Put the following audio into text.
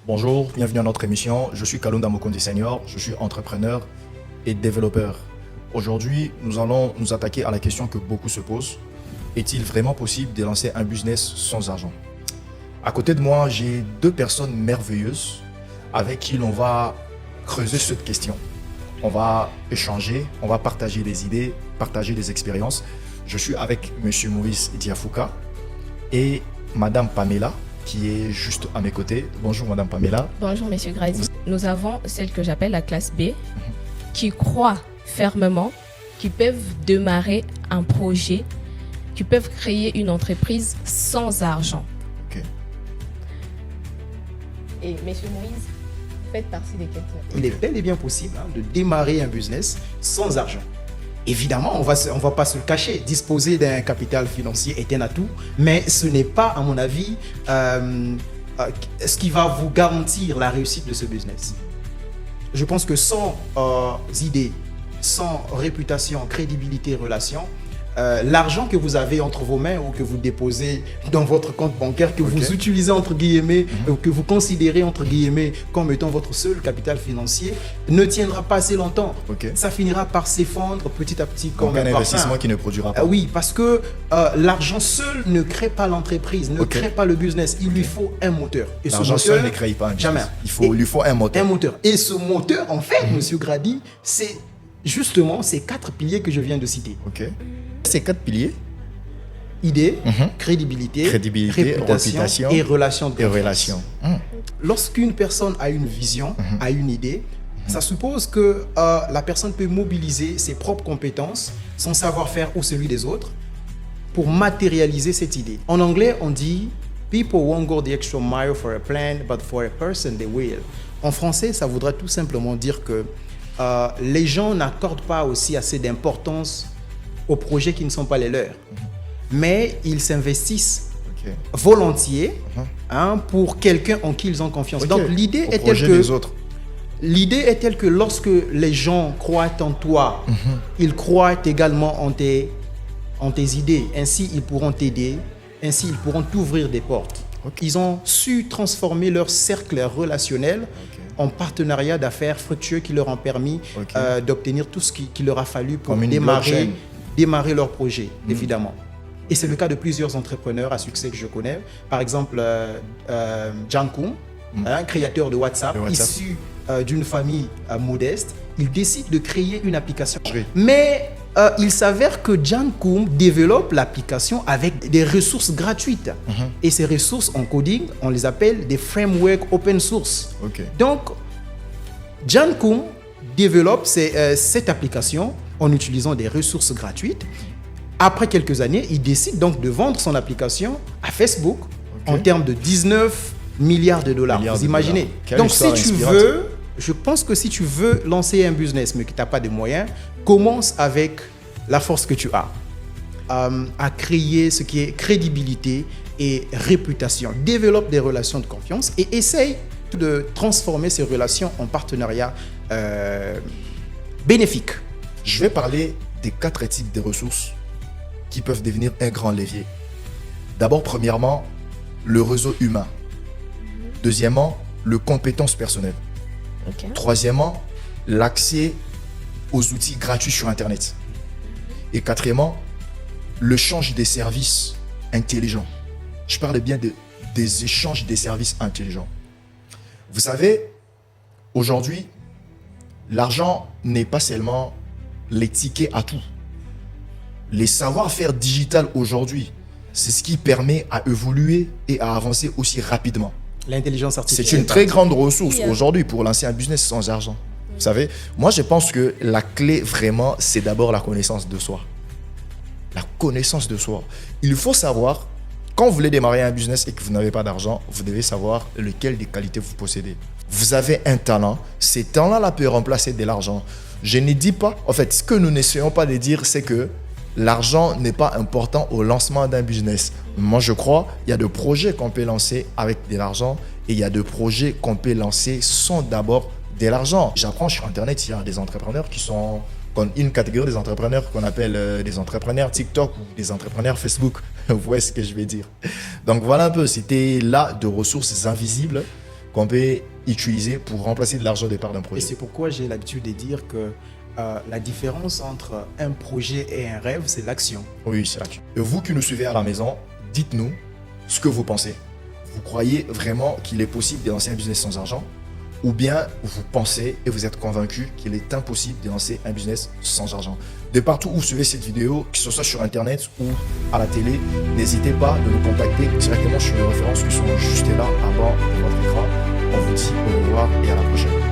Bonjour, bienvenue à notre émission. Je suis Kalunda Mokondi Senior, je suis entrepreneur et développeur. Aujourd'hui, nous allons nous attaquer à la question que beaucoup se posent. Est-il vraiment possible de lancer un business sans argent? À côté de moi, j'ai deux personnes merveilleuses avec qui l'on va creuser cette question. On va échanger, on va partager des idées, partager des expériences. Je suis avec Monsieur Maurice Diafouka et Madame Pamela, qui est juste à mes côtés. Bonjour Madame Pamela. Bonjour Monsieur Grady. Nous avons celle que j'appelle la classe B, qui croient fermement qu'ils peuvent démarrer un projet, qu'ils peuvent créer une entreprise sans argent. Ok. Et Monsieur Moïse, faites partie de quelqu'un. Il est bel et bien possible de démarrer un business sans argent. Évidemment, on va pas se le cacher. Disposer d'un capital financier est un atout, mais ce n'est pas, à mon avis, ce qui va vous garantir la réussite de ce business. Je pense que sans idées, sans réputation, crédibilité, relation, l'argent que vous avez entre vos mains ou que vous déposez dans votre compte bancaire, que vous utilisez entre guillemets, ou que vous considérez entre guillemets comme étant votre seul capital financier, ne tiendra pas assez longtemps. Ça finira par s'effondrer petit à petit comme Donc un parfum. investissement qui ne produira pas. Oui, parce que l'argent seul ne crée pas l'entreprise, ne crée pas le business. Il lui faut un moteur. Et L'argent seul ne crée pas un business. Jamais. Il lui faut un moteur. Un moteur. Et ce moteur, en fait, Monsieur Grady, c'est justement ces 4 piliers que je viens de citer. Ces 4 piliers, idée, crédibilité, réputation et relation de confiance. Lorsqu'une personne a une vision, a une idée, ça suppose que la personne peut mobiliser ses propres compétences, son savoir-faire ou celui des autres pour matérialiser cette idée. En anglais, on dit « People won't go the extra mile for a plan, but for a person they will ». En français, ça voudrait tout simplement dire que les gens n'accordent pas aussi assez d'importance aux projets qui ne sont pas les leurs. Mais ils s'investissent volontiers pour quelqu'un en qui ils ont confiance. Donc l'idée est telle que lorsque les gens croient en toi, ils croient également en tes idées. Ainsi, ils pourront t'aider. Ainsi, ils pourront t'ouvrir des portes. Ils ont su transformer leur cercle relationnel en partenariat d'affaires fructueux qui leur ont permis d'obtenir tout ce qu'il leur a fallu pour démarrer leur projet, évidemment. Et c'est le cas de plusieurs entrepreneurs à succès que je connais. Par exemple, John Koum, créateur de WhatsApp, issu d'une famille modeste, il décide de créer une application. Mais il s'avère que John Koum développe l'application avec des ressources gratuites. Et ces ressources en coding, on les appelle des frameworks open source. Donc, John Koum développe cette application en utilisant des ressources gratuites. Après quelques années, il décide donc de vendre son application à Facebook en termes de 19 milliards de dollars. Vous imaginez? Donc si tu veux, je pense que si tu veux lancer un business mais que tu n'as pas de moyens, commence avec la force que tu as à créer ce qui est crédibilité et réputation. Développe des relations de confiance et essaye de transformer ces relations en partenariat bénéfique. Je vais parler des 4 types de ressources qui peuvent devenir un grand levier. D'abord, premièrement, le réseau humain. Deuxièmement, le compétence personnelle. Troisièmement, l'accès aux outils gratuits sur Internet. Et quatrièmement, l'échange des services intelligents. Je parle bien des échanges des services intelligents. Vous savez, aujourd'hui, l'argent n'est pas seulement les tickets à tout. Les savoir-faire digital aujourd'hui, c'est ce qui permet à évoluer et à avancer aussi rapidement. L'intelligence artificielle. C'est une très grande ressource aujourd'hui pour lancer un business sans argent. Vous savez, moi je pense que la clé vraiment, c'est d'abord la connaissance de soi. La connaissance de soi. Il faut savoir, quand vous voulez démarrer un business et que vous n'avez pas d'argent, vous devez savoir lequel des qualités vous possédez. Vous avez un talent, ce talent-là peut remplacer de l'argent. Je ne dis pas, en fait, ce que nous n'essayons pas de dire, c'est que l'argent n'est pas important au lancement d'un business. Moi, je crois qu'il y a des projets qu'on peut lancer avec de l'argent et il y a des projets qu'on peut lancer sans d'abord de l'argent. J'apprends sur Internet, il y a des entrepreneurs qui sont comme une catégorie des entrepreneurs qu'on appelle des entrepreneurs TikTok ou des entrepreneurs Facebook. Vous voyez ce que je vais dire. Donc voilà un peu, c'était là de ressources invisibles qu'on peut utiliser pour remplacer de l'argent au départ d'un Et projet. c'est pourquoi j'ai l'habitude de dire que la différence entre un projet et un rêve, c'est l'action. Oui, c'est là-dessus. Et vous qui nous suivez à la maison, dites-nous ce que vous pensez. Vous croyez vraiment qu'il est possible de lancer un business sans argent? Ou bien vous pensez et vous êtes convaincu qu'il est impossible de lancer un business sans argent? De partout où vous suivez cette vidéo, que ce soit sur Internet ou à la télé, n'hésitez pas de nous contacter directement sur les références qui sont juste là, à bas de votre écran. On vous dit au revoir et à la prochaine.